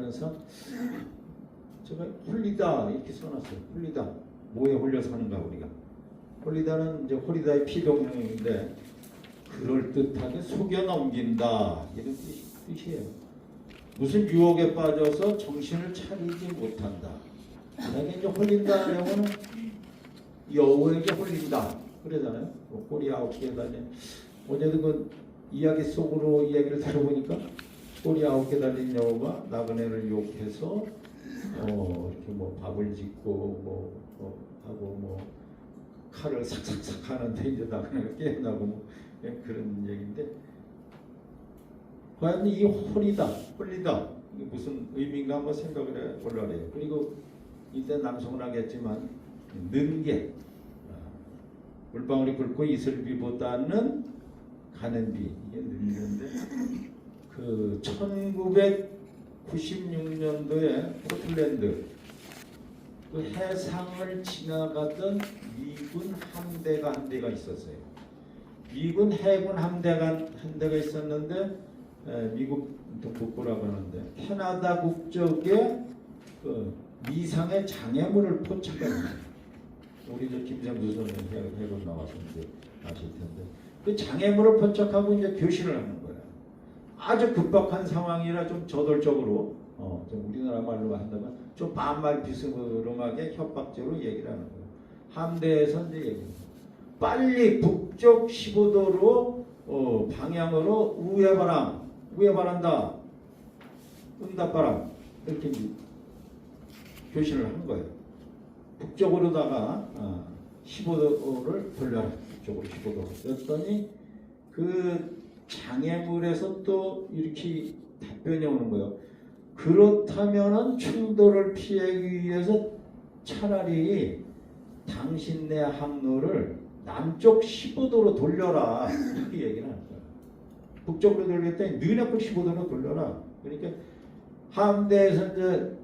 얘기하면서 제가 홀리다 이렇게 써놨어요. 홀리다. 뭐에 홀려 사는가 우리가. 홀리다는 이제 홀리다의 피동형인데 그럴듯하게 속여 넘긴다 이런 뜻이에요. 무슨 유혹에 빠져서 정신을 차리지 못한다. 만약에 이제 홀린다라고는 여우에게 홀린다 그러잖아요. 꼬리 9개 달린 어제도 그 이야기 속으로 이야기를 들어보니까 꼬리 9개 달린 여우가 나그네를 유혹해서 이렇게 뭐 밥을 짓고 하고 뭐 칼을 삭삭삭 하는데 이제 나그네가 깨어나고 뭐 그런 얘기인데 과연 이 홀리다 이게 무슨 의미인가 한번 생각을 해보려고 해요. 그리고 이때 남성은 하겠지만 는게 물방울이 굵고 이슬비보다는 가는 비 이게 는는데 그 1996년도에 포틀랜드 그 해상을 지나가던 미군 함대가 한 대가 있었어요. 미군 해군 함대가 한 대가 있었는데 미국 북부라고 하는데 캐나다 국적의 그 미상의 장애물을 포착했어요. 우리 저 김상수 선생님 해군 나와서 이제 아실 텐데 그 장애물을 포착하고 이제 교신을 하는 거예요. 아주 급박한 상황이라 좀 저돌적으로 좀 우리나라 말로 한다면 좀 반말 비스름하게 협박적으로 얘기를 하는 거예요. 함대에서 이제 얘기합니다. 빨리 북쪽 15도로 방향으로 우회바란다. 응답바람 이렇게 교신을 한 거예요. 북쪽으로다가 15도를 돌려라. 북쪽으로 15도. 그랬더니 그 장애물에서 또 이렇게 답변이 오는 거예요. 그렇다면은 충돌을 피하기 위해서 차라리 당신네 항로를 남쪽 15도로 돌려라. 이렇게 얘기를 하는 거예요. 북쪽으로 돌렸더니 너네 거 15도로 돌려라. 그러니까 함대에서 이제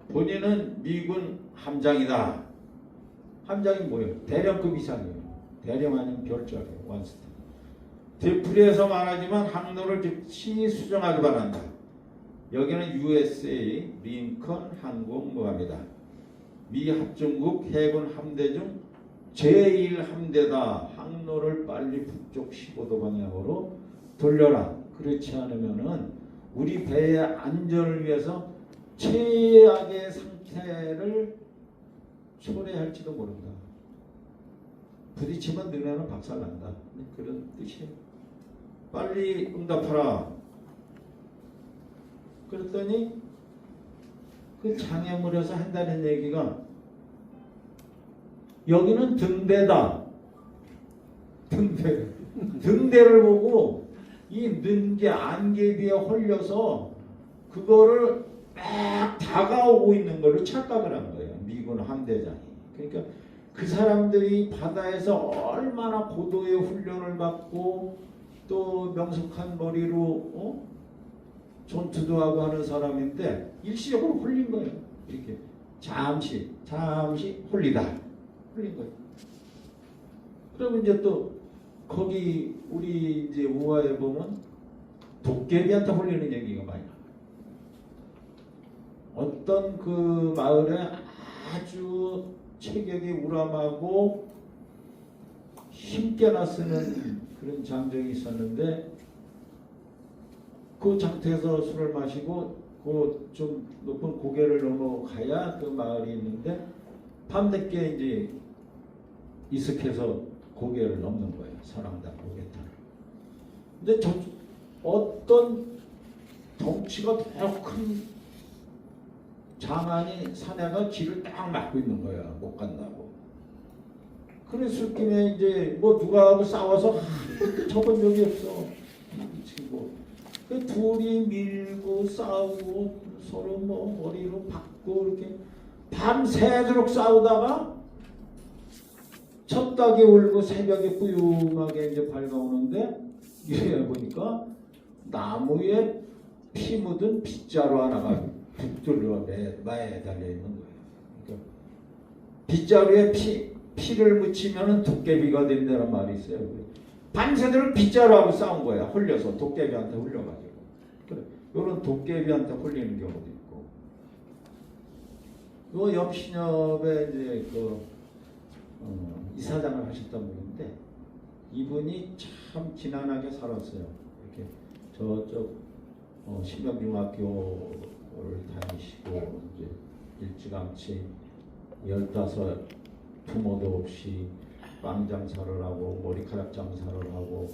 본인은 미군 함장이다. 함장이 뭐예요? 대령급 이상이에요. 대령 아니면 별자리예요. 원스타. 되풀이해서 말하지만 항로를 즉시 수정하기 바란다. 여기는 USA 링컨 항공모함이다. 미 합중국 해군 함대 중 제1함대다. 항로를 빨리 북쪽 15도 방향으로 돌려라. 그렇지 않으면은 우리 배의 안전을 위해서 최악의 상태를 초래할지도 모른다. 부딪히면 너네는 박살난다. 그런 뜻이에요. 빨리 응답하라. 그랬더니 그 장애물에서 한다는 얘기가 여기는 등대다. 등대를 보고 이 는게 안개비에 홀려서 그거를 막 다가오고 있는 걸로 착각을 한 거예요. 미군 함대장이. 그러니까 그 사람들이 바다에서 얼마나 고도의 훈련을 받고 또 명석한 머리로 전투도 하고 하는 사람인데 일시적으로 홀린 거예요. 이렇게 잠시 홀린 거예요. 그러면 이제 또 거기 우리 이제 우화에 보면 도깨비한테 홀리는 얘기가 많이 나와요. 어떤 그 마을에 아주 체격이 우람하고 힘께나 쓰는 그런 장정이 있었는데 그 장터에서 술을 마시고 그 좀 높은 고개를 넘어가야 그 마을이 있는데 밤늦게 이제 이슥해서 고개를 넘는 거예요. 사람다 고개탈. 근데 어떤 덩치가 더 큰 장안이 사내가 길을 딱 막고 있는 거야. 못 간다고. 그랬을 김에 이제 뭐 누가하고 싸워서 저번 적이 없어. 이 친구. 그 둘이 밀고 싸우고 서로 뭐 머리로 박고 이렇게 밤새도록 싸우다가 첫 닭이 울고 새벽에 뿌윰하게 이제 밝아오는데 이래 보니까 나무에 피 묻은 빗자루 하나가 붙들려 매에 달려 있는 거예요. 그러니까 빗자루에 피를 묻히면 도깨비가 된다는 말이 있어요. 밤새도록 빗자루하고 싸운 거야. 홀려서 도깨비한테 홀려가지고. 그래. 이런 도깨비한테 홀리는 경우도 있고. 요 옆신협에 이제 그 이사장을 하셨던 분인데 이분이 참 지난하게 살았어요. 이렇게 저쪽 신명중학교를 다니시고 이제 일찌감치 15 부모도 없이 빵 장사를 하고 머리카락 장사를 하고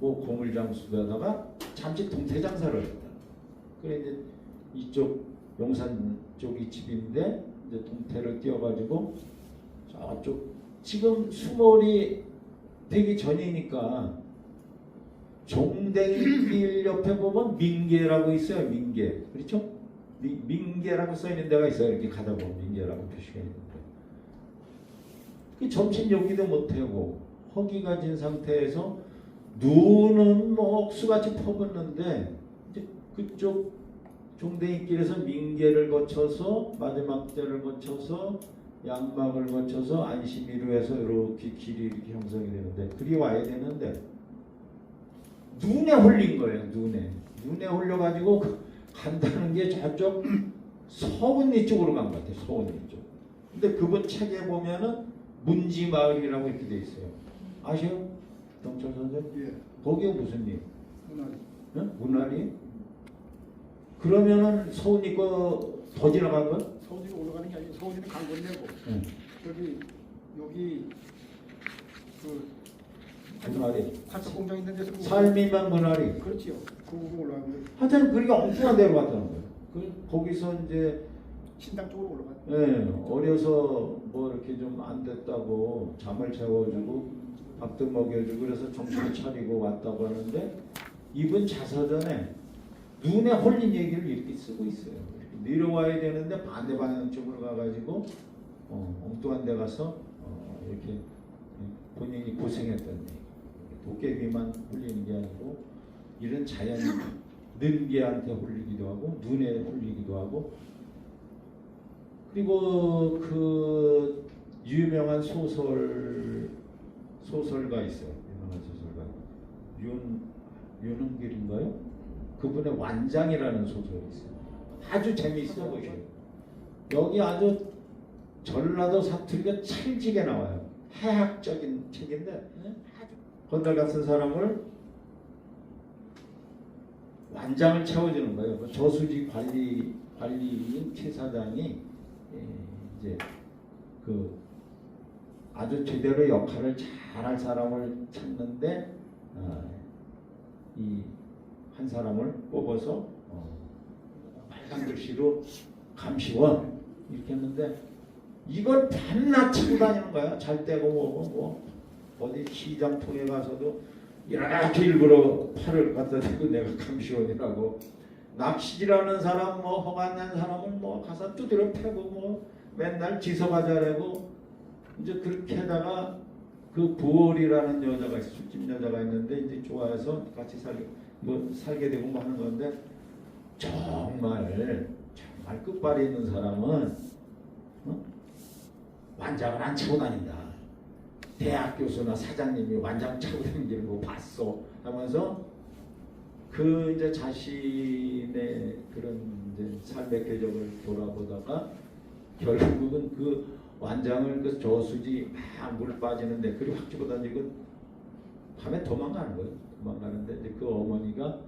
뭐 고물장수에다가 잠시 동태 장사를 했다. 그래 이제 이쪽 용산 쪽이 집인데 이제 동태를 띄워가지고 저쪽 지금 수몰이 되기 전이니까 종댕이길 옆에 보면 민계라고 있어요. 민계 그렇죠? 민계라고 써 있는 데가 있어요. 이렇게 가다 보면 민계라고 표시가 있는데 그 점심 여기도 못하고 허기가 진 상태에서 눈은 뭐 억수같이 퍼붓는데 이제 그쪽 종댕이길에서 민계를 거쳐서 마지막 대를 거쳐서 양막을 거쳐서 안심이루에서 이렇게 길이 이렇게 형성이 되는데 그리 와야 되는데 눈에 홀린 거예요. 눈에 홀려가지고 간다는 게 저쪽 서운리 쪽으로 간 것 같아요. 서운리 쪽. 근데 그분 책에 보면은 문지마을이라고 이렇게 돼 있어요. 아시요? 동철 선생? 예. 거기가 무슨 일? 문화리. 응? 문화리? 그러면은 서운리 거 더 지나간 거야? 서울이 올라가는 게 아니고 서울이는 강 건네고 응. 여기 그 문화리. 관석 공장 있는 데서 삶이만 문화리. 그렇지요. 그 위로 올라가는 거예요. 하여튼 그러니까 엉뚱한 데로 갔다는 거예요. 거기서 이제 신당 쪽으로 올라가. 예, 어려서 뭐 이렇게 좀 안 됐다고 잠을 재워주고 밥도 먹여주고 그래서 정신 차리고 왔다고 하는데 이분 자서전에 눈에 홀린 얘기를 이렇게 쓰고 있어요. 이렇게 내려와야 되는데 반대 방향 쪽으로 가가지고 엉뚱한 데 가서 이렇게 본인이 고생했던 얘기. 도깨비만 홀리는 게 아니고 이런 자연 능계한테 홀리기도 하고 눈에 홀리기도 하고 그리고 그 유명한 소설가 있어요. 유명한 소설가 윤은길인가요? 그분의 완장이라는 소설이 있어요. 아주 재미있어 보셔요. 여기 아주 전라도 사투리가 찰지게 나와요. 해학적인 책인데 건달 같은 사람을 완장을 채워주는 거예요. 그 저수지 관리인 최 사장이 이제 그 아주 제대로 역할을 잘할 사람을 찾는데 이 한 사람을 뽑아서 빨간 글씨로 감시원 이렇게 했는데 이걸 밤낮 치고 다니는 거야. 잘 때고 뭐 어디 시장 통에 가서도 이렇게 일부러 팔을 갖다 대고 내가 감시원이라고 낚시질하는 사람 뭐 허가난 사람은 뭐 가서 두드려 패고 뭐 맨날 지서가자라고 이제 그렇게 하다가 그 부월이라는 여자가 있어 술집 여자가 있는데 이제 좋아해서 같이 살게 되고 뭐 하는 건데 정말 끝발이 있는 사람은 완장을 안 차고 다닌다. 대학 교수나 사장님이 완장 차고 다니는 거 봤어 하면서 그 이제 자신의 그런 이제 삶의 궤적을 돌아보다가 결국은 그 완장을 그 저수지 막 물 빠지는데 그리 확 집어 던지고 밤에 도망가는 거예요. 도망가는데 이제 그 어머니가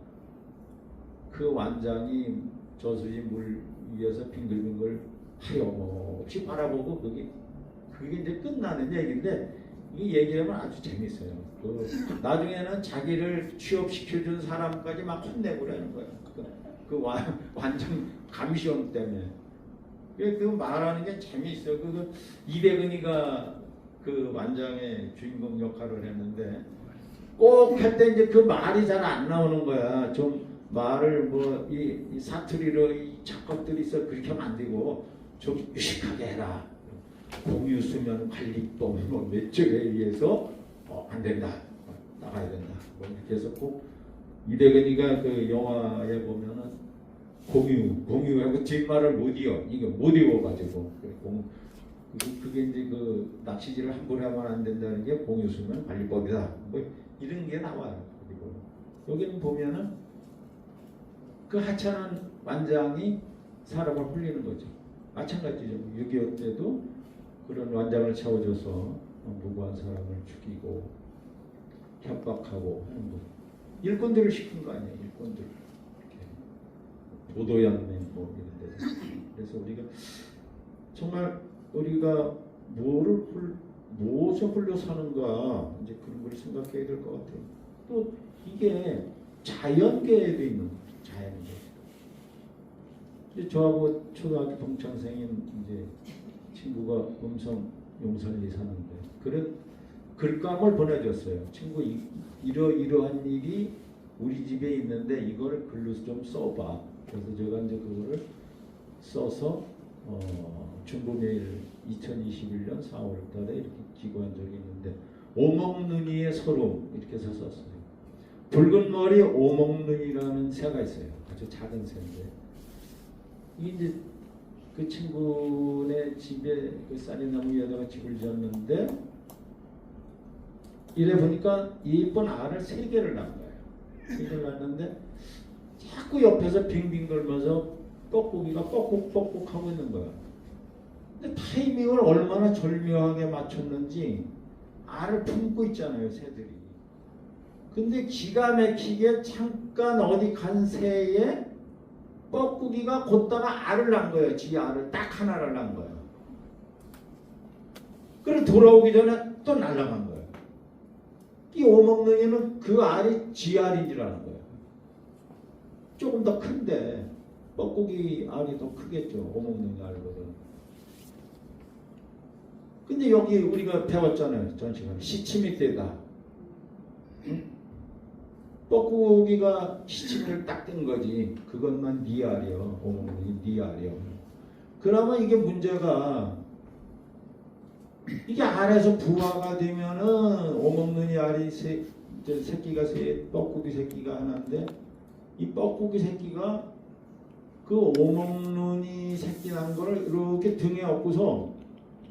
그 완장이 저수지 물 위에서 빙글빙글 하염없이 바라보고 그게 이제 끝나는 얘기인데 이 얘기하면 아주 재밌어요. 나중에는 자기를 취업시켜준 사람까지 막 혼내고 그러는 거예요. 완전 감시원 때문에. 그 말하는 게 재미있어요. 이대근이가 그 완장의 주인공 역할을 했는데 꼭 할 때 이제 그 말이 잘 안 나오는 거야. 좀 말을 뭐 이 사투리로 이 작곡들이 있어 그렇게 하면 안 되고 좀 유식하게 해라. 공유수면 관리법 뭐몇 쪽에 의해서 안 된다. 나가야 된다. 뭐 이렇게 해서 꼭 이대근이가 그 영화에 보면은 공유하고 뒷말을 못 이어. 이거 못 이어가지고. 그게 이제 그 낚시질을 함부로 하면 안 된다는 게 공유수면 관리법이다. 뭐 이런 게 나와요. 그리고 여기는 보면은 그 하찮은 완장이 사람을 홀리는 거죠. 마찬가지죠. 6.25 때도 그런 완장을 채워줘서 무고한 사람을 죽이고 협박하고 하는 거. 일꾼들을 시킨 거 아니에요. 일꾼들. 도도양면 뭐 이런 데. 그래서 우리가 정말 우리가 무엇을 홀려 사는가 이제 그런 걸 생각해야 될 것 같아요. 또 이게 자연계에도 있는 거예요. 자연계. 이제 저하고 초등학교 동창생인 이제 친구가 음성 용산리 사는데 그런 글감을 보내줬어요. 친구 이러이러한 일이 우리 집에 있는데 이걸 글로 좀 써봐. 그래서 제가 이제 그거를 써서 중고메일 2021년 4월달에 이렇게 기고한 적이 있는데 오목눈이의 소름 이렇게 해서 썼어요. 붉은 머리 오목눈이라는 새가 있어요. 아주 작은 새인데 이게 이제 그 친구네 집에 그 쌀이나무 위에다가 집을 지었는데 이래 보니까 예쁜 알을 3개를 낳은 거예요. 3개를 낳았는데 자꾸 옆에서 빙빙 돌면서 뻐꾸기가 뻐꾹뻐꾹 하고 있는 거야. 근데 타이밍을 얼마나 절묘하게 맞췄는지 알을 품고 있잖아요, 새들이. 근데 기가 막히게 잠깐 어디 간 새에 뻐꾸기가 곧다가 알을 낳은 거예요. 지 알을 딱 하나를 낳은 거예요. 그리고 돌아오기 전에 또 날아간 거예요. 이 오목능이는 그 알이 지 알인 줄 아는 거예요. 조금 더 큰데 뻐꾸기 알이 더 크겠죠. 오목능이 알보다. 근데 여기 우리가 배웠잖아요. 전 시간에 시치미 때다. 응? 뻐꾸기가 시치미를 딱 뜬 거지. 그것만 네 알이요. 오목능이 네 알이요. 그러면 이게 문제가 이게 알에서 부화가 되면은 오목눈이 알이 새끼가 뻐꾸기 새끼가 하나인데 이 뻐꾸기 새끼가 그 오목눈이 새끼 난 거를 이렇게 등에 업고서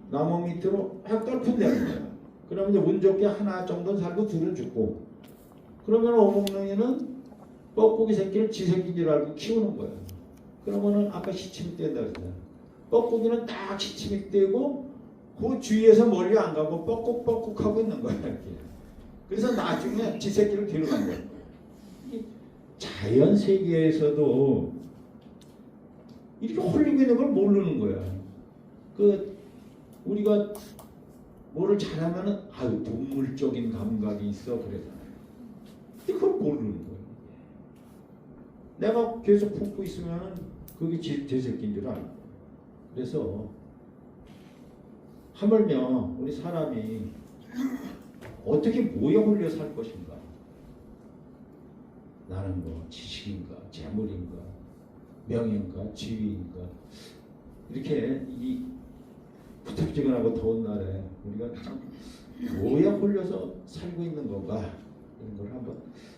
나무 밑으로 확 떨픈다는 거야. 그러면 이제 운 좋게 하나 정도는 살고 둘은 죽고 그러면 오목눈이는 뻐꾸기 새끼를 지 새끼인 줄 알고 키우는 거야. 그러면은 아까 시침이 뗀다 그랬잖아. 뻐꾸기는 딱 시침이 떼고 그 주위에서 멀리 안 가고 뻐꾹뻐꾹 하고 있는 거야. 이렇게. 그래서 나중에 지 새끼를 데려간 거야. 자연 세계에서도 이렇게 홀리고 있는 걸 모르는 거야. 그 우리가 뭐를 잘하면은 아유 동물적인 감각이 있어 그러잖아요. 근데 그걸 모르는 거야. 내가 계속 품고 있으면은 그게 제 새끼인 줄 알아. 그래서 하물며 우리 사람이 어떻게 뭐에 홀려 살 것인가? 나는 뭐 지식인가, 재물인가, 명예인가, 지위인가 이렇게 이 부탁지근하고 더운 날에 우리가 참 뭐에 홀려서 살고 있는 건가 이런 걸 한번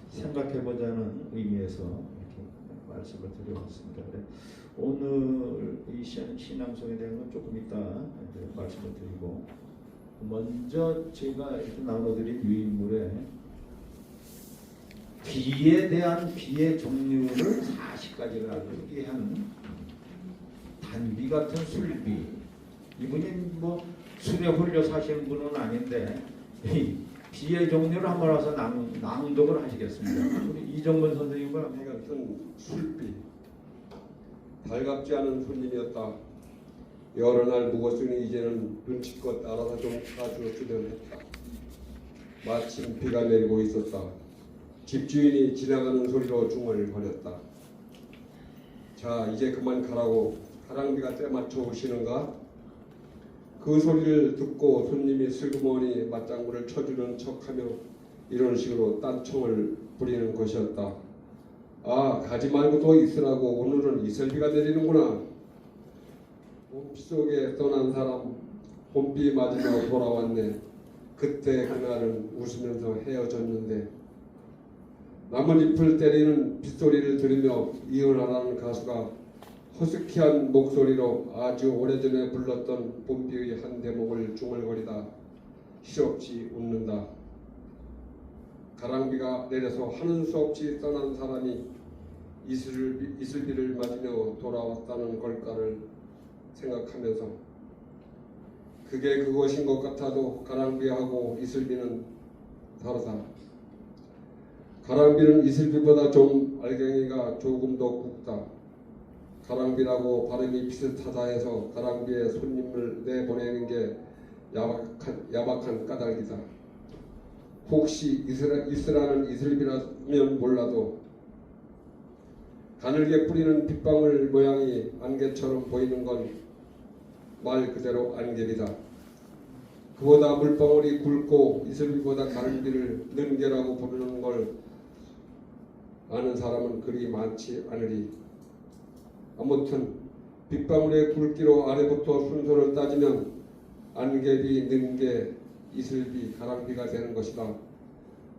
생각해보자는 의미에서 이렇게 말씀을 드려봤습니다. 오늘 이 신앙송에 대한 건 조금 이따 말씀을 드리고 먼저 제가 이렇게 나눠드린 유인물에 비에 대한 비의 종류를 40가지를 알게 한 단비 같은 술비 이분이 뭐 술에 홀려 사시는 분은 아닌데 비의 종류를 한번 와서 낭독을 하시겠습니다. 우리 이정근 선생님과 내가 같은 술비 달갑지 않은 손님이었다. 여러 날 묵었으니 이제는 눈치껏 알아서 좀 가주었으면 했다. 마침 비가 내리고 있었다. 집주인이 지나가는 소리로 중얼거렸다. 자, 이제 그만 가라고. 가랑비가 때맞춰 오시는가? 그 소리를 듣고 손님이 슬그머니 맞장구를 쳐주는 척하며 이런 식으로 딴청을 부리는 것이었다. 아, 가지 말고 또 있으라고. 오늘은 이슬비가 내리는구나. 봄비 속에 떠난 사람 봄비 맞으며 돌아왔네. 그때 그날은 웃으면서 헤어졌는데 나뭇잎을 때리는 빗소리를 들으며 이은하라는 가수가 허스키한 목소리로 아주 오래전에 불렀던 봄비의 한 대목을 중얼거리다 실없이 웃는다. 가랑비가 내려서 하는 수 없이 떠난 사람이 이슬비를 맞으며 돌아왔다는 걸까를 생각하면서 그게 그것인 것 같아도 가랑비하고 이슬비는 다르다. 가랑비는 이슬비보다 좀 알갱이가 조금 더 굵다. 가랑비라고 발음이 비슷하다 해서 가랑비에 손님을 내보내는 게 야박한 까닭이다. 혹시 이슬하는 이슬비라면 몰라도 가늘게 뿌리는 빗방울 모양이 안개처럼 보이는 건 말 그대로 안개비다. 그보다 물방울이 굵고 이슬비보다 가늘비를 는개라고 부르는 걸 아는 사람은 그리 많지 않으리. 아무튼 빗방울의 굵기로 아래부터 순서를 따지면 안개비, 는개, 이슬비, 가랑비가 되는 것이다.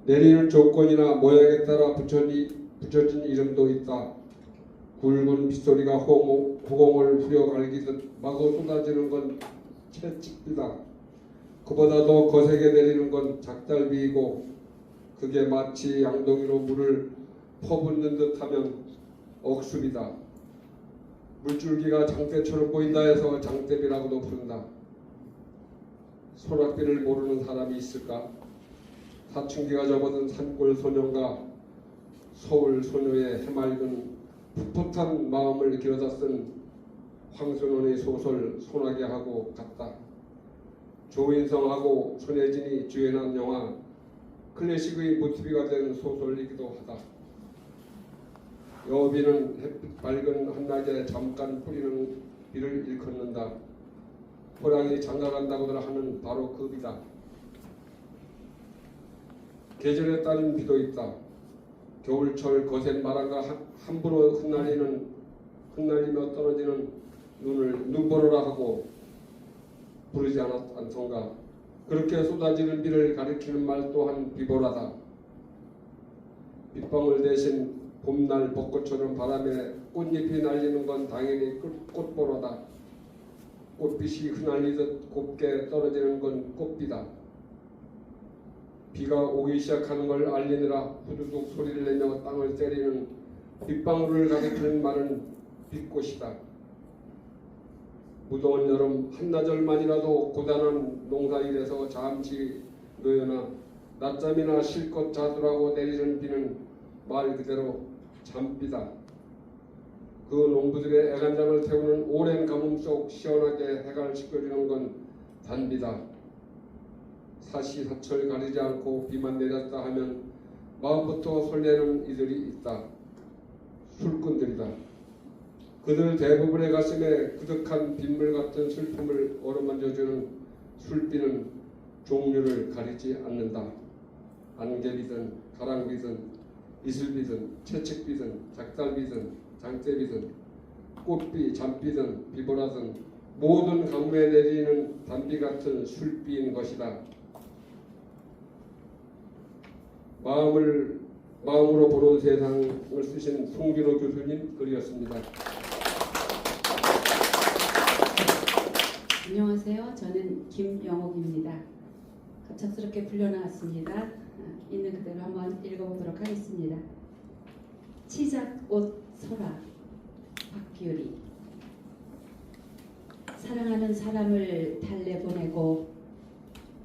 내리는 조건이나 모양에 따라 붙여진 이름도 있다. 굵은 빗소리가 호공을 후려갈기듯 마구 쏟아지는 건 채찍비다. 그보다 더 거세게 내리는 건 작달비이고 그게 마치 양동이로 물을 퍼붓는 듯하면 억수비다. 물줄기가 장대처럼 보인다 해서 장대비라고도 부른다. 소낙비를 모르는 사람이 있을까? 사춘기가 접어든 산골 소년과 서울 소녀의 해맑은 풋풋한 마음을 길어다 쓴 황순원의 소설 소나기하고 같다. 조인성하고 손예진이 주연한 영화 클래식의 모티브가 된 소설이기도 하다. 여비는 햇빛 밝은 한낮에 잠깐 뿌리는 비를 일컫는다. 호랑이 장가간다고들 하는 바로 그 비다. 계절에 따른 비도 있다. 겨울철 거센 바람과 함부로 흩날리며 떨어지는 눈을 눈보라라 하고 부르지 않던가. 그렇게 쏟아지는 비를 가리키는 말 또한 비보라다. 빗방울 대신 봄날 벚꽃처럼 바람에 꽃잎이 날리는 건 당연히 꽃보라다. 꽃빛이 흩날리듯 곱게 떨어지는 건 꽃비다. 비가 오기 시작하는 걸 알리느라 후두둑 소리를 내며 땅을 때리는 빗방울을 가리키는 말은 빗꽃이다. 무더운 여름 한나절만이라도 고단한 농사일에서 잠시 놓여나 낮잠이나 실컷 자두라고 내리는 비는 말 그대로 잠비다. 그 농부들의 애간장을 태우는 오랜 가뭄 속 시원하게 해갈 씻겨주는 건 단비다. 사시사철 가리지 않고 비만 내렸다 하면 마음부터 설레는 이들이 있다. 술꾼들이다. 그들 대부분의 가슴에 그득한 빗물 같은 슬픔을 어루만져주는 술비는 종류를 가리지 않는다. 안개비든 가랑비든 이슬비든 채찍비든 작달비든 장대비든 꽃비 잠비든 비보라든 모든 가뭄에 내리는 단비 같은 술비인 것이다. 마음으로 보는 세상을 쓰신 송진호 교수님 글이었습니다. 안녕하세요. 저는 김영옥입니다. 갑작스럽게 불려나왔습니다. 있는 그대로 한번 읽어보도록 하겠습니다. 치작옷 소라 박규리. 사랑하는 사람을 달래보내고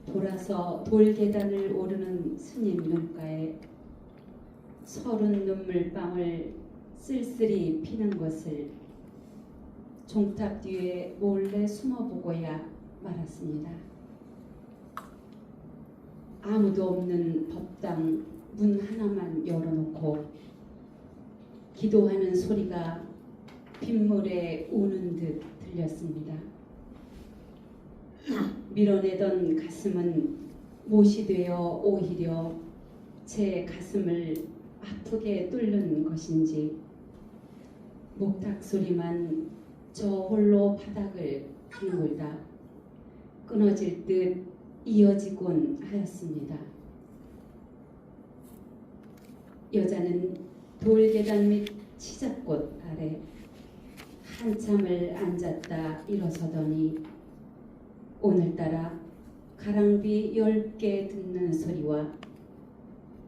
돌아서 돌계단을 오르는 스님 눈가에 서른 눈물방울 쓸쓸히 피는 것을 종탑 뒤에 몰래 숨어보고야 말았습니다. 아무도 없는 법당 문 하나만 열어놓고 기도하는 소리가 빗물에 우는 듯 들렸습니다. 밀어내던 가슴은 못이 되어 오히려 제 가슴을 아프게 뚫는 것인지 목탁 소리만 저 홀로 바닥을 뒹굴다 끊어질 듯 이어지곤 하였습니다. 여자는 돌계단 및 치자꽃 아래 한참을 앉았다 일어서더니 오늘따라 가랑비 10개 듣는 소리와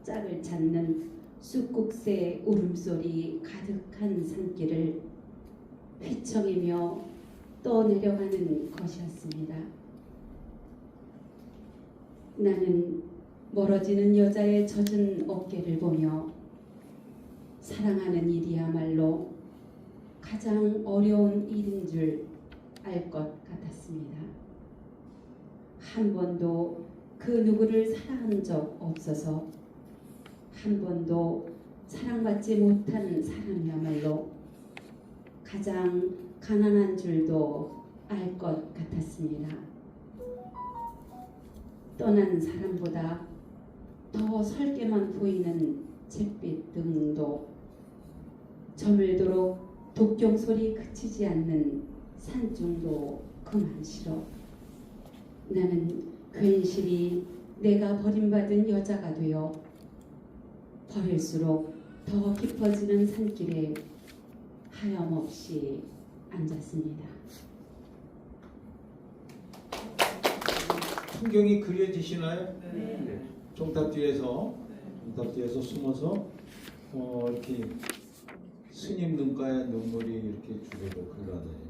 짝을 찾는 쑥국새 울음소리 가득한 산길을 휘청이며 떠내려가는 것이었습니다. 나는 멀어지는 여자의 젖은 어깨를 보며 사랑하는 일이야말로 가장 어려운 일인 줄 알 것 같았습니다. 한 번도 그 누구를 사랑한 적 없어서 한 번도 사랑받지 못한 사람이야말로 가장 가난한 줄도 알 것 같았습니다. 떠난 사람보다 더 설계만 보이는 잿빛 등도 저물도록 독경 소리 그치지 않는 산중도 그만 싫어. 나는 괜시리 내가 버림받은 여자가 되어 버릴수록 더 깊어지는 산길에 하염없이 앉았습니다. 풍경이 그려지시나요? 네. 종탑 뒤에서 숨어서 이렇게 스님 눈가에 눈물이 이렇게 주르륵 흘러다니.